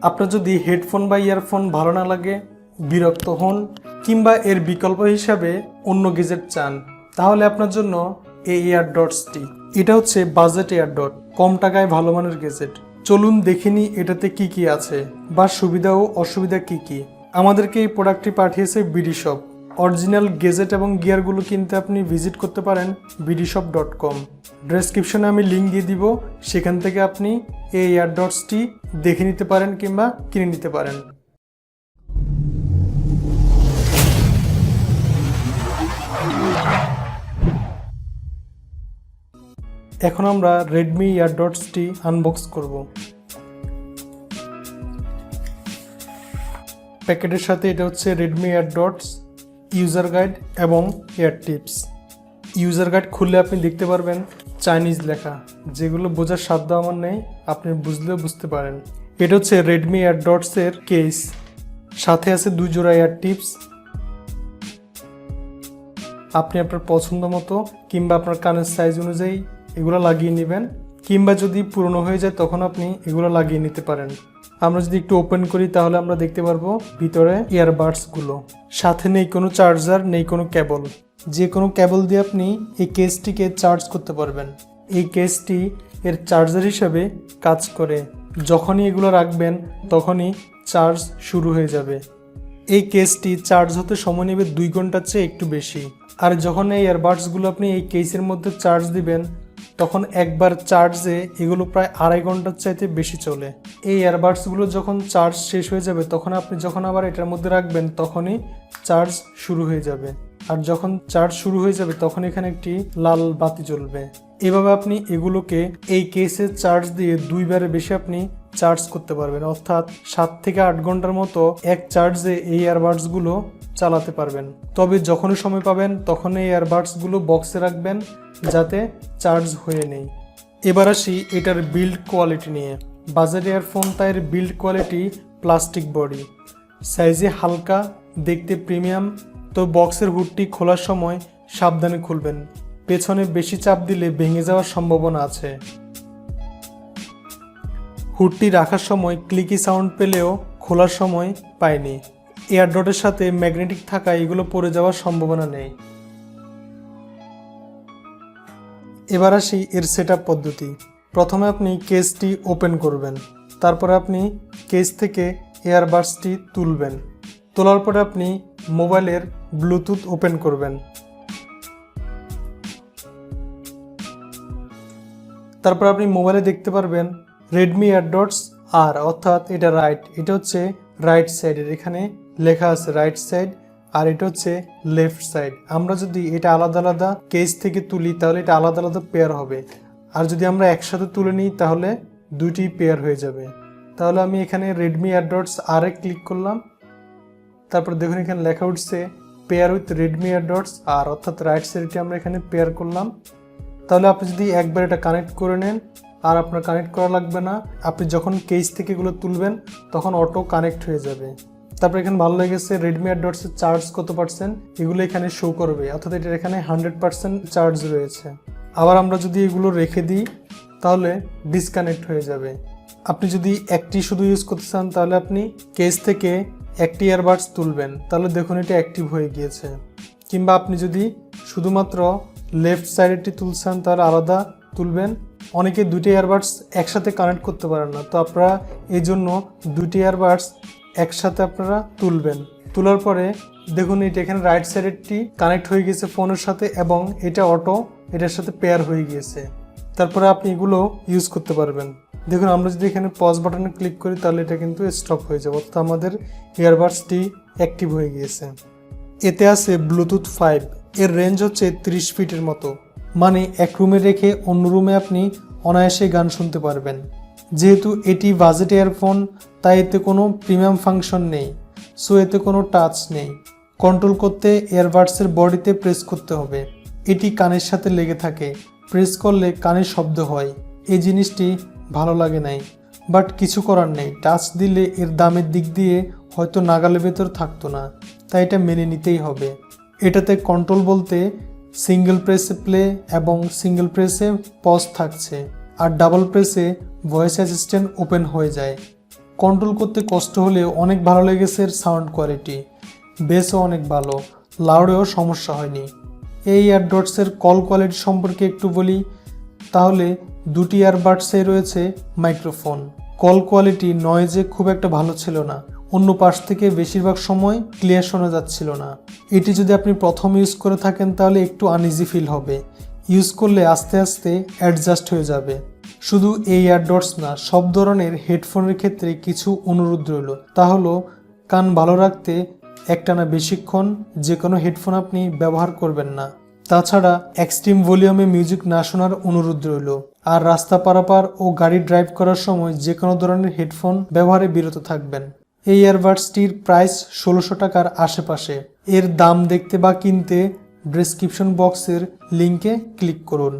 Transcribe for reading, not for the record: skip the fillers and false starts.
আপনার যদি হেডফোন বা ইয়ারফোন ভালো না লাগে, বিরক্ত হন কিংবা এর বিকল্প হিসাবে অন্য গেজেট চান, তাহলে আপনার জন্য এই এয়ারডটসটি। এটা হচ্ছে বাজেট এয়ারডট, কম টাকায় ভালো মানের গেজেট। চলুন দেখিনি এটাতে কি কি আছে বা সুবিধা ও অসুবিধা কি কি। আমাদেরকে এই প্রোডাক্টটি পাঠিয়েছে বিডি শপ। অরিজিনাল গেজেট এবং গিয়ারগুলো কিনতে আপনি ভিজিট করতে পারেন bdshop.com। ডেসক্রিপশনে আমি লিঙ্ক দিয়ে দিব, সেখান থেকে আপনি এই এয়ারডটসটি দেখে নিতে পারেন কিংবা কিনে নিতে পারেন। এখন আমরা রেডমি এয়ারডটসটি আনবক্স করব। প্যাকেটের সাথে এটা হচ্ছে রেডমি এয়ারডটস ইউজার গাইড এবং এয়ার টিপস। ইউজার গাইড খুললে আপনি দেখতে পারবেন চাইনিজ লেখা, যেগুলো বোঝার সাধ্য আমার নেই, আপনি বুঝলেও বুঝতে পারেন। এটা হচ্ছে রেডমি এয়ারডটসের কেস, সাথে আছে 2 জোড়া এয়ার টিপস। আপনি আপনার পছন্দ মতো কিংবা আপনার কানের সাইজ অনুযায়ী এগুলো লাগিয়ে নেবেন, কিংবা যদি পুরনো হয়ে যায় তখন আপনি এগুলো লাগিয়ে নিতে পারেন। আমরা যদি একটু ওপেন করি তাহলে আমরা দেখতে পারবো ভিতরে ইয়ারবাডসগুলো। সাথে নেই কোনো চার্জার, নেই কোনো কেবল। যে কোনো কেবল দিয়ে আপনি এই কেসটিকে চার্জ করতে পারবেন। এই কেসটি এর চার্জার হিসাবে কাজ করে। যখনই এগুলো রাখবেন তখনই চার্জ শুরু হয়ে যাবে। এই কেসটি চার্জ হতে সময় নেবে 2 ঘন্টার চেয়ে একটু বেশি। আর যখন এই ইয়ারবাডসগুলো আপনি এই কেসের মধ্যে চার্জ দিবেন তখন একবার চার্জে এগুলো প্রায় 2.5 ঘন্টার চাইতে বেশি চলে। এই ইয়ারবাডসগুলো যখন চার্জ শেষ হয়ে যাবে তখন আপনি যখন আবার এটার মধ্যে রাখবেন তখনই চার্জ শুরু হয়ে যাবে। আর যখন চার্জ শুরু হয়ে যাবে তখন এখানে একটি লাল বাতি জ্বলবে। এভাবে আপনি এগুলোকে এই কেসে চার্জ দিয়ে 2 বারের বেশি আপনি চার্জ করতে পারবেন, অর্থাৎ 7 থেকে 8 ঘন্টার মতো এক চার্জে এই ইয়ারবাডসগুলো চালাতে পারবেন। তবে যখনই সময় পাবেন তখন এই ইয়ারবাডসগুলো বক্সে রাখবেন যাতে চার্জ হয়ে নেই। এবার আসি এটার বিল্ড কোয়ালিটি নিয়ে। বাজেট ইয়ারফোন, তাই এর বিল্ড কোয়ালিটি প্লাস্টিক বডি, সাইজে হালকা, দেখতে প্রিমিয়াম। তো বক্সের হুডটি খোলার সময় সাবধানে খুলবেন, পেছনে বেশি চাপ দিলে ভেঙে যাওয়ার সম্ভাবনা আছে। হুডটি রাখার সময় ক্লিকি সাউন্ড পেলেও খোলার সময় পায়নি। এয়ারডটের সাথে ম্যাগনেটিক থাকায় এগুলো পড়ে যাওয়ার সম্ভাবনা নেই। এবার আসি এর সেটআপ পদ্ধতি। প্রথমে আপনি কেসটি ওপেন করবেন, তারপরে আপনি কেস থেকে এয়ারবাডসটি তুলবেন। তোলার পরে আপনি মোবাইলের ব্লুটুথ ওপেন করবেন। তারপর আপনি মোবাইলে দেখতে পারবেন রেডমি এয়ারডটস আর, অর্থাৎ এটা রাইট, এটা হচ্ছে রাইট সাইডের, এখানে লেখা আছে রাইট সাইড, আর এটা হচ্ছে লেফট সাইড। আমরা যদি এটা আলাদা আলাদা কেস থেকে তুলি তাহলে এটা আলাদা আলাদা পেয়ার হবে, আর যদি আমরা একসাথে তুলে নিই তাহলে 2টি পেয়ার হয়ে যাবে। তাহলে আমি এখানে রেডমি এয়ারডটস আর ক্লিক করলাম, তারপর দেখুন এখানে লেখা উঠছে পেয়ার উইথ রেডমি এয়ারডটস আর, অর্থাৎ রাইট সাইডটি আমরা এখানে পেয়ার করলাম। তাহলে আপনি যদি একবার এটা কানেক্ট করে নেন আর আপনার কানেক্ট করা লাগবে না, আপনি যখন কেস থেকে এগুলো তুলবেন তখন অটো কানেক্ট হয়ে যাবে। তারপর এখানে ভালো লেগেছে রেডমি এয়ারডটসের চার্জ কত পার্সেন্ট এগুলো এখানে শো করবে, অর্থাৎ এটার এখানে 100% চার্জ রয়েছে। আবার আমরা যদি এগুলো রেখে দিই তাহলে ডিসকানেক্ট হয়ে যাবে। আপনি যদি একটি শুধু ইউজ করতে চান তাহলে আপনি কেস থেকে একটি ইয়ারবাডস তুলবেন, তাহলে দেখুন এটা অ্যাক্টিভ হয়ে গিয়েছে। কিংবা আপনি যদি শুধুমাত্র লেফট সাইডেরটি তুলছেন তাহলে আলাদা তুলবেন। অনেকে 2টি ইয়ারবাডস একসাথে কানেক্ট করতে পারেন না, তো আপনারা এই জন্য 2টি ইয়ারবাডস একসাথে আপনারা তুলবেন। তোলার পরে দেখুন এটা এখানে রাইট সাইডেরটি কানেক্ট হয়ে গেছে ফোনের সাথে এবং এটা অটো এটার সাথে পেয়ার হয়ে গিয়েছে। তারপরে আপনি এগুলো ইউজ করতে পারবেন। দেখুন আমরা যদি এখানে পজ বাটনে ক্লিক করি তাহলে এটা কিন্তু স্টপ হয়ে যাবে, অর্থাৎ আমাদের ইয়ারবাডসটি অ্যাক্টিভ হয়ে গিয়েছে। এতে আছে ব্লুটুথ 5, এর রেঞ্জ হচ্ছে 30 ফিটের মতো, মানে এক রুমে রেখে অন্য রুমে আপনি অনায়াসে গান শুনতে পারবেন। যেহেতু এটি বাজেট ইয়ারফোন তাই এতে কোনো প্রিমিয়াম ফাংশন নেই, সো এতে কোনো টাচ নেই। কন্ট্রোল করতে ইয়ারবাডসের বডিতে প্রেস করতে হবে, এটি কানের সাথে লেগে থাকে, প্রেস করলে কানে শব্দ হয়। এই জিনিসটি ভালো লাগে নাই, বাট কিছু করার নেই, টাচ দিলে এর দামের দিক দিয়ে হয়তো নাগালের ভেতর থাকতো না, তাই এটা মেনে নিতেই হবে। এটাতে কন্ট্রোল বলতে সিঙ্গেল প্রেসে প্লে এবং সিঙ্গেল প্রেসে পজ থাকছে, আর ডাবল প্রেসে ভয়েস অ্যাসিস্ট্যান্ট ওপেন হয়ে যায়। কন্ট্রোল করতে কষ্ট হলেও অনেক ভালো লেগেছে এর সাউন্ড কোয়ালিটি, বেসও অনেক ভালো, লাউডেও সমস্যা হয়নি। এই এয়ারডটসের কল কোয়ালিটি সম্পর্কে একটু বলি, তাহলে দুটি ইয়ারবাডসেই রয়েছে মাইক্রোফোন। কল কোয়ালিটি নয়েজে খুব একটা ভালো ছিল না, অন্য পাশ থেকে বেশিরভাগ সময় ক্লিয়ার শোনা যাচ্ছিল না। এটি যদি আপনি প্রথম ইউজ করে থাকেন তাহলে একটু আনইজি ফিল হবে, ইউজ করলে আস্তে আস্তে অ্যাডজাস্ট হয়ে যাবে। শুধু এই এয়ারডটস না, সব ধরনের হেডফোনের ক্ষেত্রে কিছু অনুরোধ রইল, তা হলো কান ভালো রাখতে একটানা বেশিক্ষণ যে কোনো হেডফোন আপনি ব্যবহার করবেন না। তাছাড়া এক্সট্রিম ভলিউমে মিউজিক না শোনার অনুরোধ রইল। আর রাস্তা পারাপার ও গাড়ি ড্রাইভ করার সময় যে কোনো ধরনের হেডফোন ব্যবহারে বিরত থাকবেন। এই ইয়ারবাডসটির প্রাইস 1600 টাকার আশেপাশে। এর দাম দেখতে বা কিনতে ডেসক্রিপশন বক্সের লিঙ্কে ক্লিক করুন।